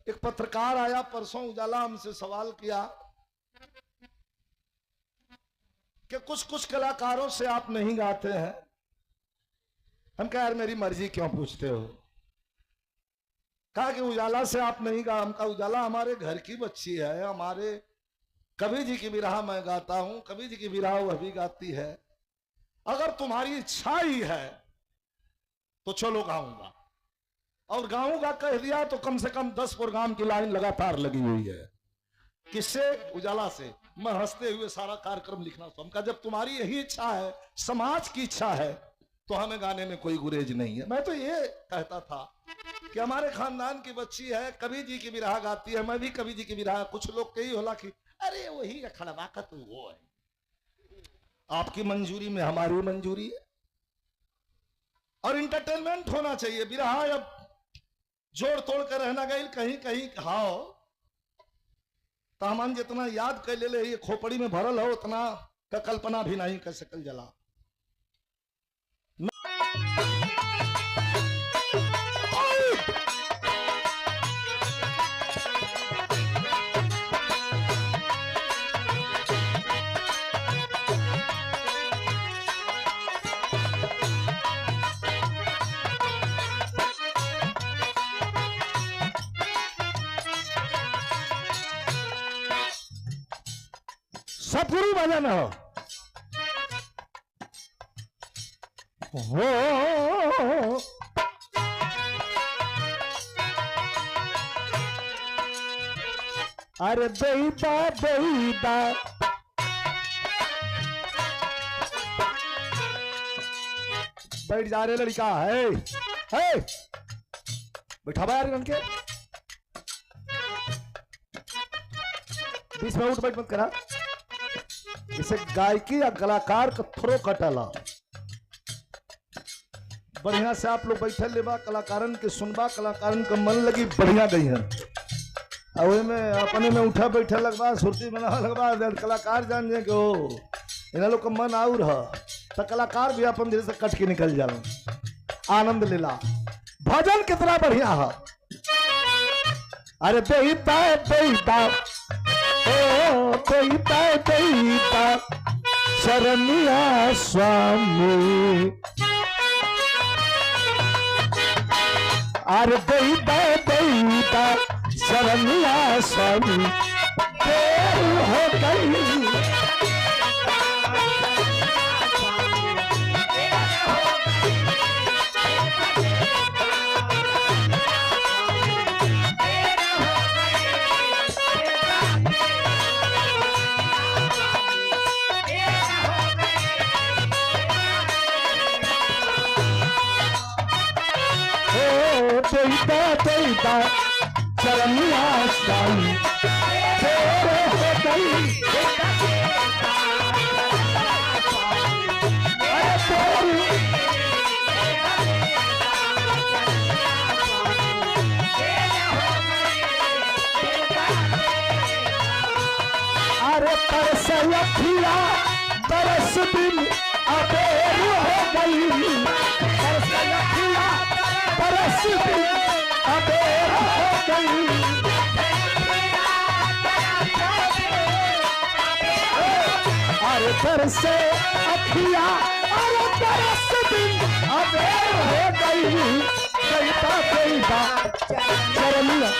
एक पत्रकार आया परसों उजाला, हमसे सवाल किया कि कुछ कुछ कलाकारों से आप नहीं गाते हैं। हम कहा यार मेरी मर्जी, क्यों पूछते हो। कहा कि उजाला से आप नहीं गा। हम कहा उजाला हमारे घर की बच्ची है, हमारे कवि जी की बिरहा मैं गाता हूं, कवि जी की बिरहा वह भी गाती है। अगर तुम्हारी इच्छा ही है तो चलो गाऊंगा, और गाऊंगा कह दिया तो कम से कम 10 प्रोग्राम की लाइन लगातार लगी हुई है। किससे? उजाला से। मैं हंसते हुए सारा कार्यक्रम लिखना शुरू। कहा जब तुम्हारी यही इच्छा है, समाज की इच्छा है, तो हमें गाने में कोई गुरेज नहीं है। मैं तो ये कहता था कि हमारे खानदान की बच्ची है, कवि जी की बिरहा गाती है, मैं भी कवि जी की बिरहा। कुछ लोग कही होला कि अरे वही खड़वा का तो वो है। आपकी मंजूरी में हमारी मंजूरी है, और इंटरटेनमेंट होना चाहिए। बिरहा अब जोड़ तोड़ कर रहना गई, कहीं कहीं हाओ तामान जितना याद कर ले ये खोपड़ी में भरल हो, उतना का कल्पना भी नहीं कर सकल जला। सतगुरु भजन हो अरे बेईदा बेईदा बैठ जा रे लड़का है बैठा यार इनके बीच में उठ बैठ मत करा। इसे गायकी या कलाकार का थ्रो कटला बढ़िया से आप लोग बैठे लेबा, कलाकारन के सुनबा, कलाकारन का मन लगी बढ़िया गई है। और में अपने में उठा बैठा लगवा, सुरती बना लगवा, कलाकार जान जाए कि ओ इन लोग का मन आउर है, तो कलाकार भी अपन धीरे से कट के निकल जाओ। आनंद लेला भजन कितना बढ़िया है। अरे बेईता बेईता बेईता बेईता शरणिया स्वामी, अरे बेईता बेईता शरणिया स्वामी, देर हो गई बेईता बेईता शरणिया स्वामी, देर हो गई अरे तरस लखिया बरस दिन अबेर हो गई, तरस लखिया बरस दिन अबेर हो गई। अरे तरसे अखिया अरे बरस दिन अबेर हो गई, बेईता बेईता शरणिया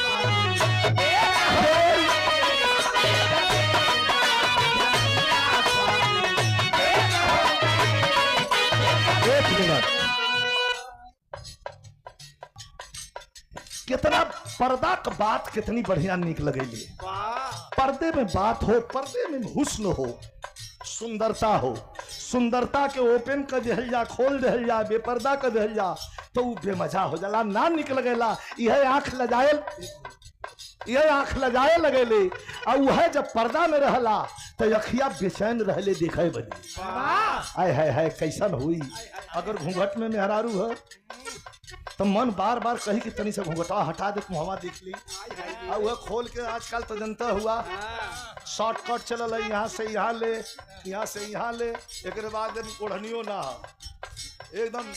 कितना पर्दा का बात कितनी बढ़िया निक लगेली। पर्दे में बात हो, पर्दे में हुस्न हो, सुंदरता हो, सुंदरता के ओपन कर दिहल जा, खोल दिहल जा, बेपर्दा कर दिहल जा, तो वो बेमजा हो जाला, ना निक लगेला। यह आंख लजाए लगेले, और वह जब पर्दा में रहला तो अखिया बेचैन रहले देखे बनी। आय हाय हाय कैसन हुई। अगर घूंघट में मेहरारू है तो मन बार बार कही कि तनी से घूंघटा हटा दे, मुहवा देख ली, और वह खोल के आजकल तो जनता हुआ शॉर्टकट चल है, यहाँ से यहाँ ले, यहाँ से यहाँ ले, एक बाद ओढ़नियो ना एकदम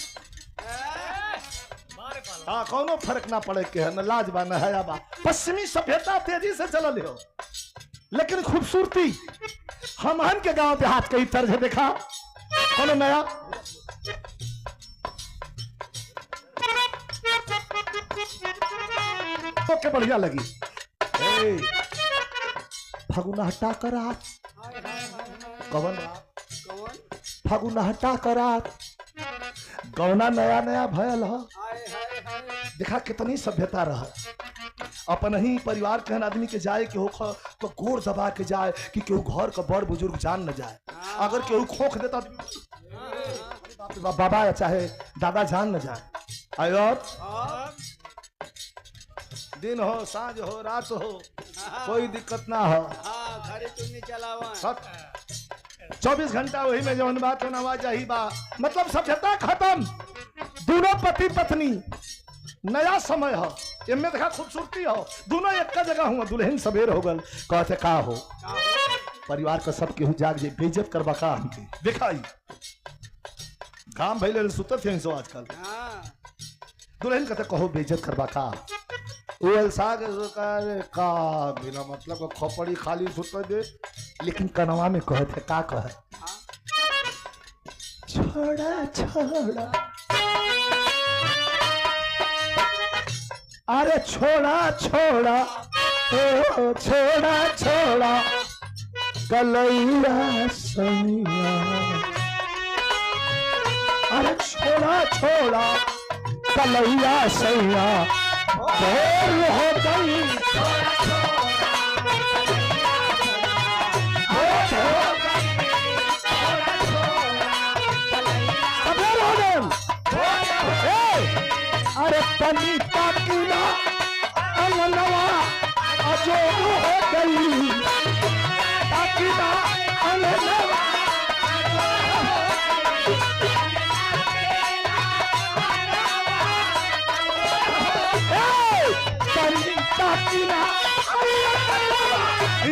हाँ कोनो फर्क ना पड़े के है, न लाज बा न हया बा। पश्चिमी सभ्यता तेजी से चलल हो, लेकिन खूबसूरती हमहन के गांव देहात कई तर्ज देखा कोनो नया। तो के बढ़िया लगी फगुनहटा करा कवन फगुनहटा करा गौना नया नया भयल हो। देखा कितनी सभ्यता रहा। अपन ही परिवार के आदमी के जाए के हो तो गोर दबा के जाए कि केहू घर का बड़ बुजुर्ग जान न जाए। अगर केहू खोख देता बाबा या चाहे दादा जान न जाए। और दिन हो सांझ हो रात हो कोई दिक्कत ना हो। 24 घंटा वही में जौन बात होना वही बा। मतलब सभ्यता खत्म। दोनों पति पत्नी नया समय हो, इनमें देखा खूबसूरती हो, दोनों एक का जगह हुआ। दुल्हन सवेर हो गल कहते का हो परिवार का सब केहू जाग जे बेइज्जत करबा का हमके दिखाई काम भइले सुतत हैं सो आजकल। दुल्हन कहते कहो बेइज्जत करबा का वो साग का बिना मतलब का खोपड़ी खाली सुत दे। लेकिन कनवा में कहते का कहे छोड़ा छोड़ा अरे छोड़ा छोड़ा ओ छोड़ा छोड़ा कलैया सैया। अरे छोड़ा छोड़ा कलैया सैया बोल हो गई। अरे पनी पाकिना अलनवा अजोब हो गई पाकिना अलनवा। पनी पाकिना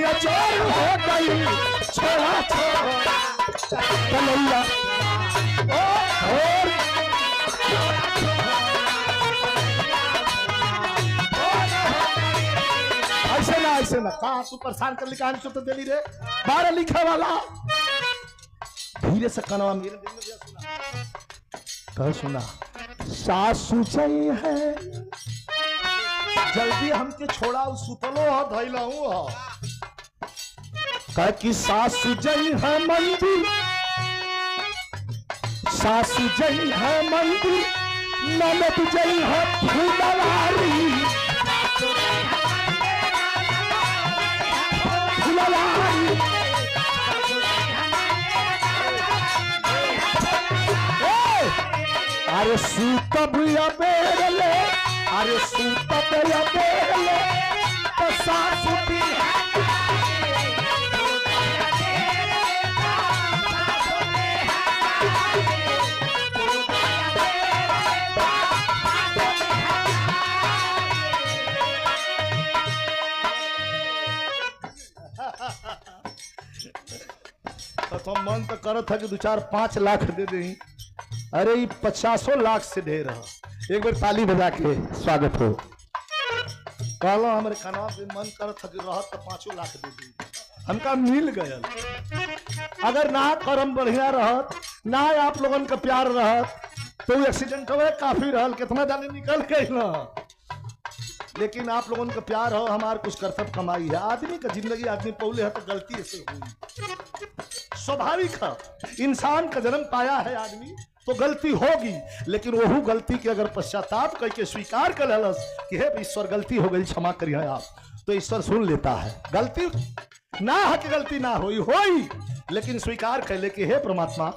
अजोब हो गई छोड़ा छोड़ा कलैया और ऐसे ना कहा तू परेशान कर लिखा तो दिली रे बारह लिखे वाला धीरे से कनवा मेरे दिल में दिया सुना कह सुना सासू चाहिए है जल्दी हमके छोड़ा सुतलो हो धैला हूँ कह कि सासू जई है मंदिर सासू जई है मंदिर ननद जई है फूलवारी अरे सूतब या बेरले अरे सूतब या बेरले तो सासू भी तो मन तो करो था कि 2-4-5 लाख दे दें। अरे 50 लाख से ढेर है। एक बार ताली बजा के स्वागत हो। कहलो हमारे कनवा पे मन कर था कि रहत तो 5 लाख दे दी हमका मिल गया। अगर ना करम बढ़िया रहत ना आप लोगन का प्यार रहत तो एक्सीडेंट हो काफी रहल कितना जाने निकल गई ना। लेकिन आप लोगों का प्यार हो हमार कुछ कर्तव्य कमाई है। आदमी का जिंदगी आदमी पौले है तो गलती ऐसे हुई स्वाभाविक है। इंसान का जन्म पाया है आदमी तो गलती होगी। लेकिन वही गलती के अगर पश्चाताप करके स्वीकार कर लेलस कि हे ईश्वर गलती हो गई क्षमा करिए आप तो ईश्वर सुन लेता है। गलती ना है कि गलती ना होई लेकिन स्वीकार कर ले कि हे परमात्मा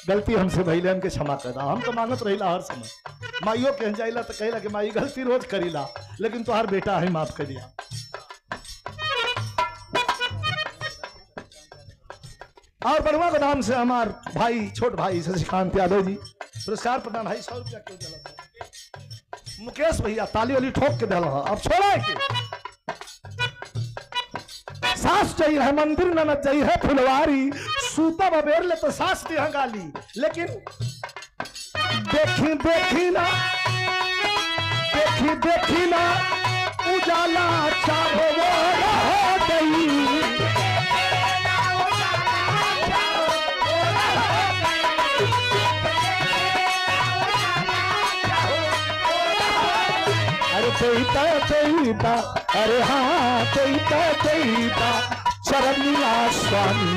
गलती हमसे भइले हमके क्षमा कर दा। हम तो मांगत रहिला हर समय माइयों के जाइला तो कहिला कि माई गलती रोज करीला लेकिन तुहार बेटा है माफ कर दिया। और बड़ुआ गोदाम से हमार भाई छोट भाई शशिकांत यादव जी पुरस्कार प्रदान 250 रुपया क्यों दिला। मुकेश भैया ताली वाली ठोक के दिला। अब छोड़ा के सास चाहिए है मंदिर ननद चाहिए है फुलवारी सूता बबेर ले तो सास दी गाली। लेकिन देखी देखी ना देखी देखी ना उजाला चारों ओर हो गई। अरे देता देता, अरे हाँ देता चरनिया स्वामी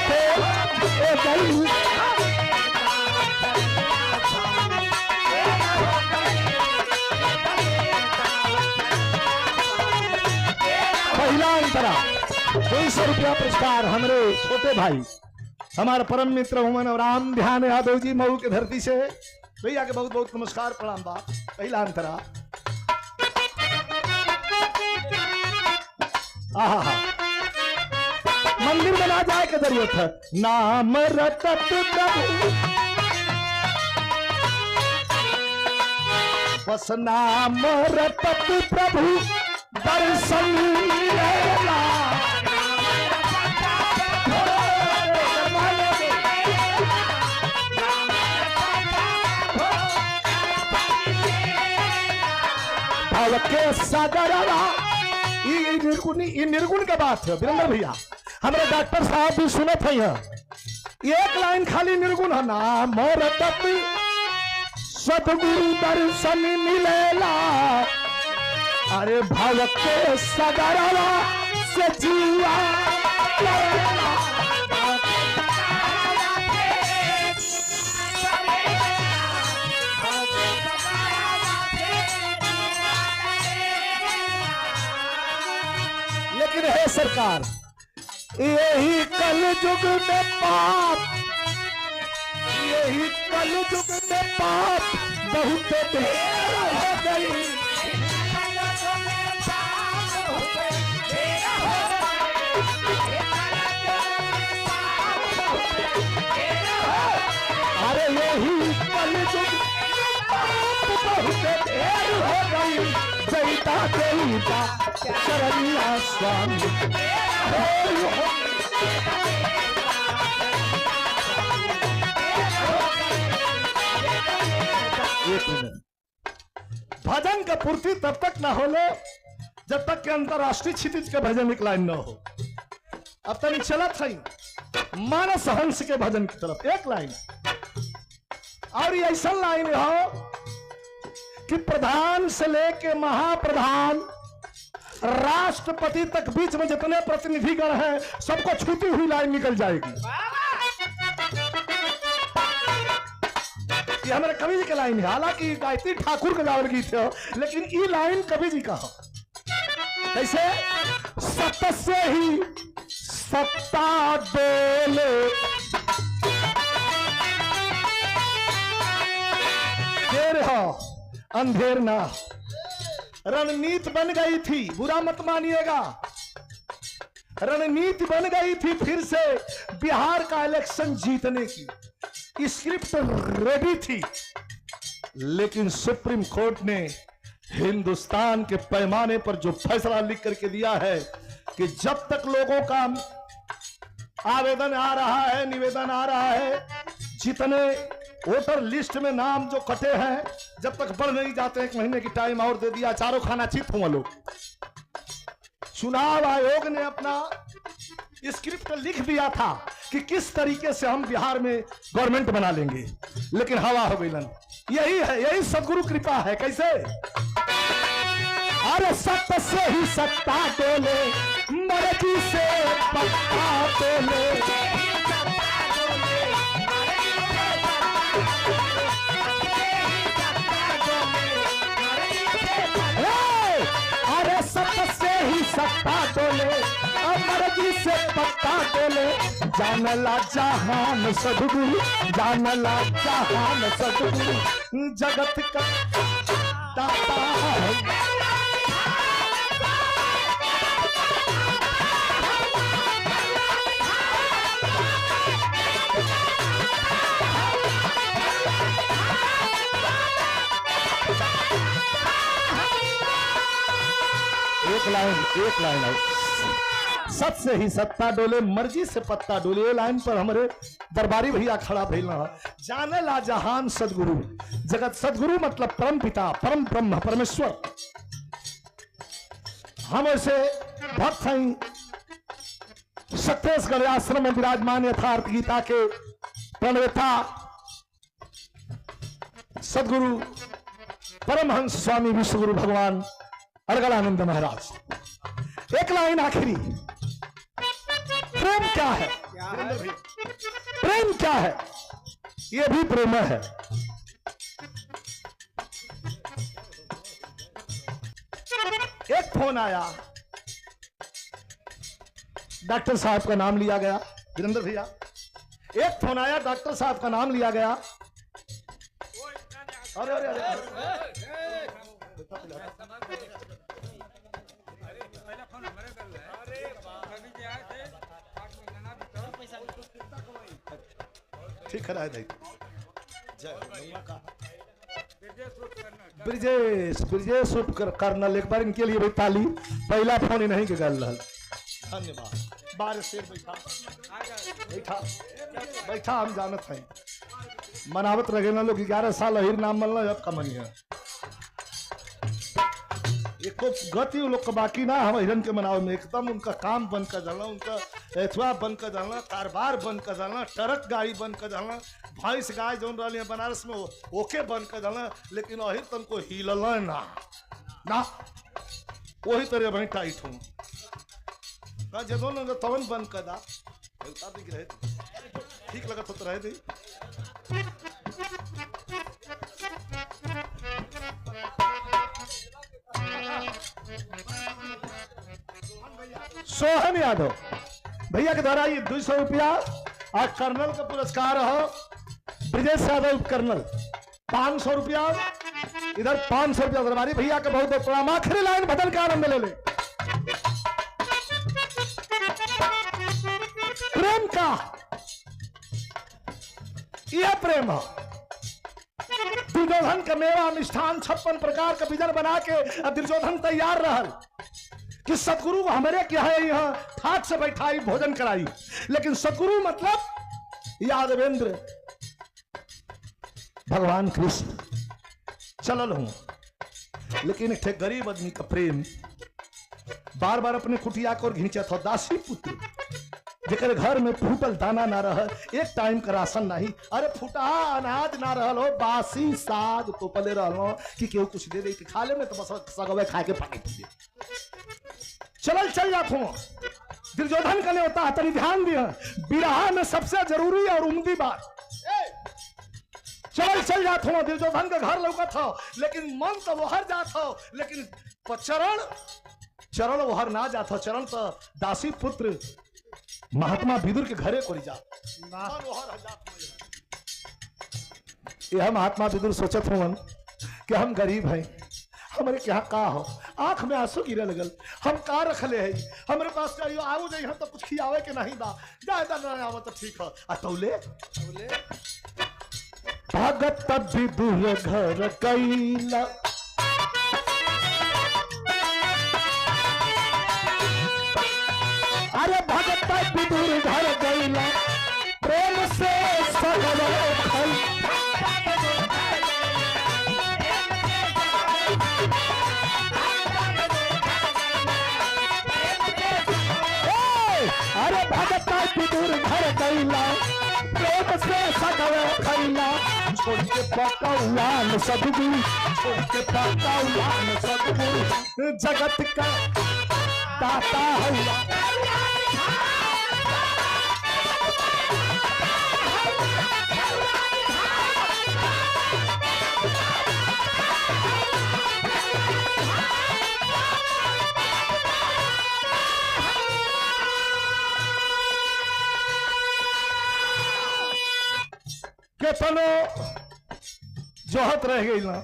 हो गई। पहला अंतरा 200 रुपया पुरस्कार हमारे छोटे भाई हमारे परम मित्र हुमन और राम ध्यान यादव जी मऊ की धरती से भैया के बहुत बहुत नमस्कार प्रणाम बा। पहला अंतरा मंदिर में ना जाए के जरूरत है। नाम रटत प्रभु बस नाम रटत प्रभु दर्शन मिलेगा। भाव के सागरवा निर्गुण के बात है वीरेंद्र भैया। हमारे डॉक्टर साहब भी सुनत है एक लाइन खाली निर्गुण है। नाम रटत सदगुरु दर्शन मिलेला। अरे भाव के सगरवा से जीवा लेकिन है सरकार यही कल युग में पाप, यही कल युग में पाप बहुत ढेर हो गई। अरे यही कल युग में पाप बहुत ढेर हो गई। देता देता शरणिया स्वामी भजन का पूर्ति तब तक ना हो ले जब तक के अंतरराष्ट्रीय क्षितिज के भजन एक लाइन ना हो। अब तक चलत है मानस हंस के भजन की तरफ एक लाइन और ये ऐसा लाइन हो कि प्रधान से लेके महाप्रधान राष्ट्रपति तक बीच में जितने प्रतिनिधिगण हैं सबको छूती हुई लाइन निकल जाएगी। ये हमारे कवि जी की लाइन है। हालांकि गायत्री ठाकुर का गावल गीत है लेकिन ये लाइन कवि जी का हो। कैसे सत्य से ही सत्ता डोले देर हो अंधेर ना। रणनीति बन गई थी, बुरा मत मानिएगा, रणनीति बन गई थी फिर से बिहार का इलेक्शन जीतने की। स्क्रिप्ट रेडी थी लेकिन सुप्रीम कोर्ट ने हिंदुस्तान के पैमाने पर जो फैसला लिख करके दिया है कि जब तक लोगों का आवेदन आ रहा है, निवेदन आ रहा है, जितने वोटर लिस्ट में नाम जो कटे हैं जब तक बढ़ नहीं जाते 1 महीने की टाइम और दे दिया। चारों खाना चित हुआ लोग। चुनाव आयोग ने अपना स्क्रिप्ट लिख दिया था कि किस तरीके से हम बिहार में गवर्नमेंट बना लेंगे लेकिन हवा हो गई। यही है, यही सदगुरु कृपा है। कैसे अरे सत्य से ही सत्ता डोले, मर्जी से पत्ता डोले। अरे सत्य से ही सत्ता डोले, मर्जी से पत्ता डोले। जानला जहान सदगुरु, जानला जहान सदगुरु, जगत का दाता है। एक लाइन सत से ही सत्ता डोले, मर्जी से पत्ता डोले। ये लाइन पर हमारे दरबारी भैया खड़ा भइल जाने ला जहान सदगुरु। जगत सदगुरु मतलब परम पिता, परम ब्रह्म, परमेश्वर। हम ऐसे भक्त हैं छत्तीसगढ़ आश्रम में विराजमान यथार्थ गीता के प्रणेता सदगुरु परमहंस स्वामी विश्वगुरु भगवान अड़गड़ानंद महाराज। एक लाइन आखिरी, प्रेम क्या है? प्रेम क्या है? ये भी प्रेम है। एक फोन आया, डॉक्टर साहब का नाम लिया गया, वीरेंद्र भैया। एक फोन आया, डॉक्टर साहब का नाम लिया गया। अरे अरे अरे ठीक है, ब्रिजेश ब्रिजेश कर्नल, एक बार इनके लिए भी ताली। पहला फोन ही नहीं के गल रहा। धन्यवाद। बारह शेर बैठा बैठा बैठा, हम जानत हैं मनावत रहे ना लोग 11 साल अहिर नाम मनल, अब कमनिया एको गति लोग का बाकी ना। हम हिरन के मनाव में एकदम उनका काम बन कर जाना, उनका एथवा बन कर जाना, कारोबार बन कर जाना, ट्रक गाड़ी बन कर जाना, भैंस गाय जो रही बनारस में ओके बन कर जाना। लेकिन अहिर तुमको हिलल ना ना, वही तरह वही टाइट हूँ जदों तवन बंद कर दा ठीक लगत होता रहे दी। सोहन यादव भैया के द्वारा ये 200 रुपया और कर्नल का पुरस्कार हो ब्रिजेश यादव कर्नल 500 रुपया, इधर 500 रुपया दरबारी भैया का बहुत बहुत प्रणाम। आखिरी लाइन बदल के आनंद ले ले। प्रेम का यह प्रेम है। दुर्योधन का मेवा मिष्ठान 56 प्रकार का व्यंजन बना के दुर्योधन तैयार रहल कि सतगुरु हमारे क्या है यहाँ ठाट से बैठाई भोजन कराई। लेकिन सतगुरु मतलब यादवेंद्र भगवान कृष्ण चलल हूं। लेकिन एक गरीब आदमी का प्रेम बार बार अपने कुटिया को घिंचत हो। दासी पुत्र जेकर घर में फूटल दाना ना रह, एक टाइम का राशन नहीं, अरे फूटा अनाज ना रहल हो, बासी साग तो पले रहो कि केहू कुछ दे दे कि खा ले में तो बस सगवे खा के पानी पी चल जात हूं। दुर्योधन का होता है तनी ध्यान दिया, बिरहा में सबसे जरूरी और उम्दी बात चल जात हूं। दुर्योधन का घर लौकत हो लेकिन मन तो वहर जात हो, लेकिन चरण वहर ना जात हो। चरण तो दासी पुत्र महात्मा विदुर के घरे को जा। यह महात्मा विदुर सोचत हूं कि हम गरीब हैं, हमारे क्या का हो, आंख में आंसू गिरे लगल, हम का रखले है, हमारे पास कहियो आओ जाइए तो कुछ खियावे के नहीं बा, ज्यादा ना आवे तो ठीक है। आ तौले भगत विदुर घर कैला, अरे भगत विदुर घर कैला, प्रेम से सगरो अरे भगत विदुर घर कैला, प्रेम से सगरो खैला। छोड़ के पकौलान सदगुरु, छोड़ के पकौलान सदगुरु, जगत का दाता हौला। केतनो जोहत रह गई ना,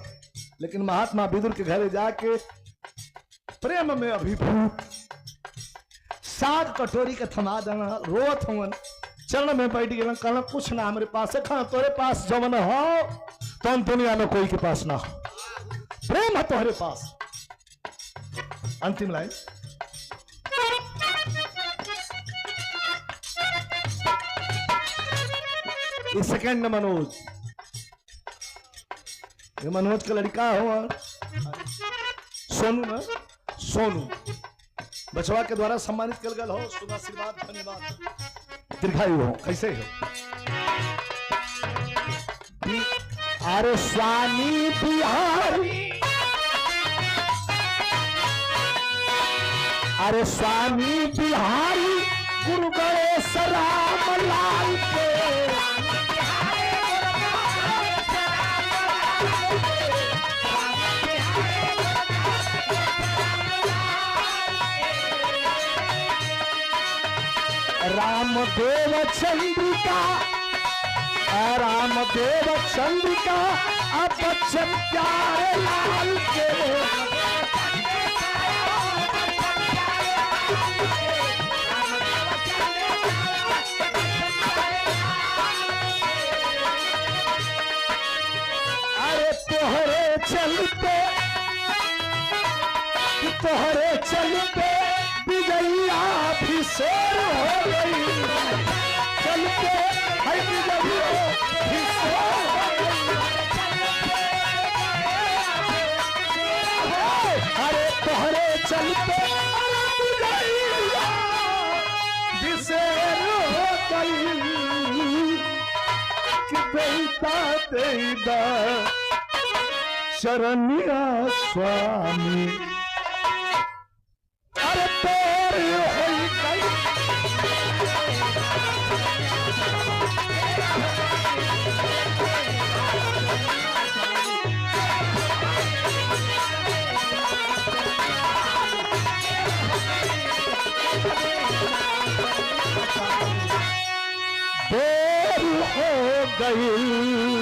लेकिन महात्मा विदुर के घरे जाके प्रेम में अभिभूत साग कटोरी के थमा देना, रोत हूं चरण में बैठ गए, कहना कुछ ना हमारे पास है, तोरे पास जवन हो तो दुनिया में कोई के पास ना हो, प्रेम है तुम्हारे पास। अंतिम लाइन ये सेकंड मनोज, ये मनोज का लड़का हो सोनू ना, सोनू बचवा के द्वारा सम्मानित कल गल हो। शुभ आशीर्वाद, धन्यवाद, दीर्घायु हो। कैसे हो? अरे स्वामी बिहारी, अरे स्वामी बिहारी गुरु गणेश राम लाल के, रामदेव चंद्रिका, रामदेव चंद्रिका अब बच्चन प्यारे लाल के, अरे तोहरे चलते, तोहरे चलते विजयिया भी शेर हो गई, चलते है विजयिया भी शेर हो गई। अरे तोहरे चलते विजयिया भी शेर हो गई, कि बेटा तेरा शरणिया स्वामी, अरे तोरी होई गई, देर हो गई।